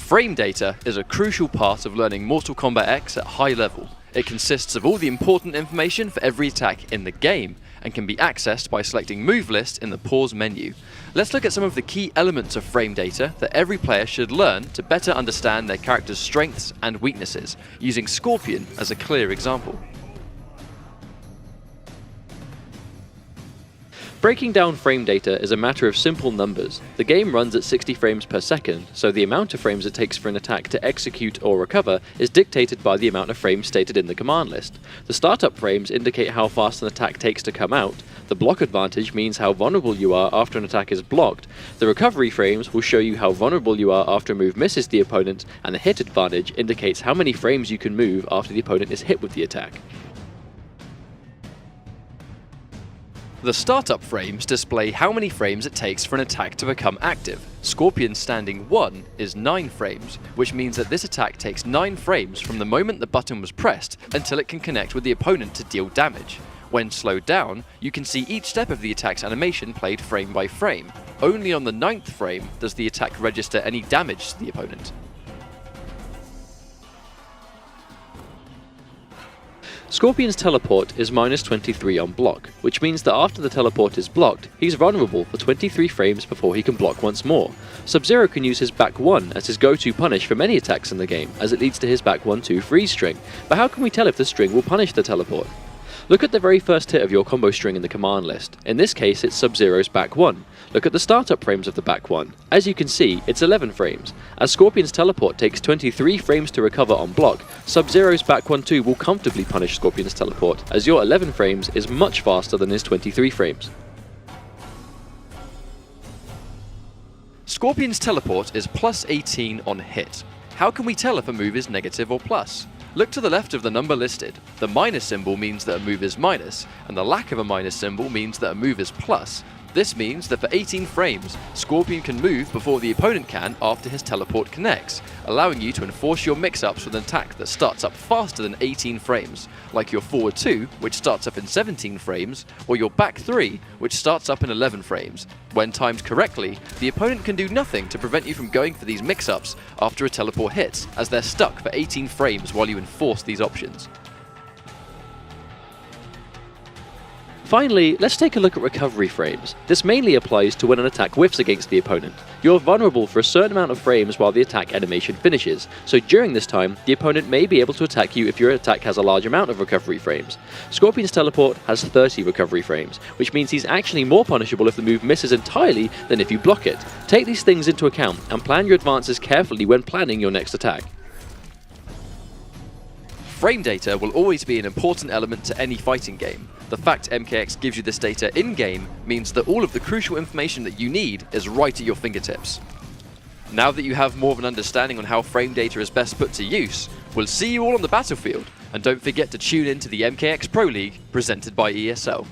Frame data is a crucial part of learning Mortal Kombat X at high level. It consists of all the important information for every attack in the game and can be accessed by selecting Move List in the Pause menu. Let's look at some of the key elements of frame data that every player should learn to better understand their character's strengths and weaknesses, using Scorpion as a clear example. Breaking down frame data is a matter of simple numbers. The game runs at 60 frames per second, so the amount of frames it takes for an attack to execute or recover is dictated by the amount of frames stated in the command list. The startup frames indicate how fast an attack takes to come out, the block advantage means how vulnerable you are after an attack is blocked, the recovery frames will show you how vulnerable you are after a move misses the opponent, and the hit advantage indicates how many frames you can move after the opponent is hit with the attack. The startup frames display how many frames it takes for an attack to become active. Scorpion standing 1 is 9 frames, which means that this attack takes 9 frames from the moment the button was pressed until it can connect with the opponent to deal damage. When slowed down, you can see each step of the attack's animation played frame by frame. Only on the 9th frame does the attack register any damage to the opponent. Scorpion's teleport is -23 on block, which means that after the teleport is blocked, he's vulnerable for 23 frames before he can block once more. Sub-Zero can use his back 1 as his go-to punish for many attacks in the game, as it leads to his back 1-2 freeze string, but how can we tell if the string will punish the teleport? Look at the very first hit of your combo string in the command list. In this case, it's Sub-Zero's back 1. Look at the startup frames of the back 1. As you can see, it's 11 frames. As Scorpion's teleport takes 23 frames to recover on block, Sub-Zero's back 1-2 will comfortably punish Scorpion's teleport, as your 11 frames is much faster than his 23 frames. Scorpion's teleport is +18 on hit. How can we tell if a move is negative or plus? Look to the left of the number listed. The minus symbol means that a move is minus, and the lack of a minus symbol means that a move is plus. This means that for 18 frames, Scorpion can move before the opponent can after his teleport connects, allowing you to enforce your mix-ups with an attack that starts up faster than 18 frames, like your forward 2, which starts up in 17 frames, or your back 3, which starts up in 11 frames. When timed correctly, the opponent can do nothing to prevent you from going for these mix-ups after a teleport hits, as they're stuck for 18 frames while you enforce these options. Finally, let's take a look at recovery frames. This mainly applies to when an attack whiffs against the opponent. You're vulnerable for a certain amount of frames while the attack animation finishes, so during this time, the opponent may be able to attack you if your attack has a large amount of recovery frames. Scorpion's teleport has 30 recovery frames, which means he's actually more punishable if the move misses entirely than if you block it. Take these things into account and plan your advances carefully when planning your next attack. Frame data will always be an important element to any fighting game. The fact MKX gives you this data in-game means that all of the crucial information that you need is right at your fingertips. Now that you have more of an understanding on how frame data is best put to use, we'll see you all on the battlefield, and don't forget to tune in to the MKX Pro League presented by ESL.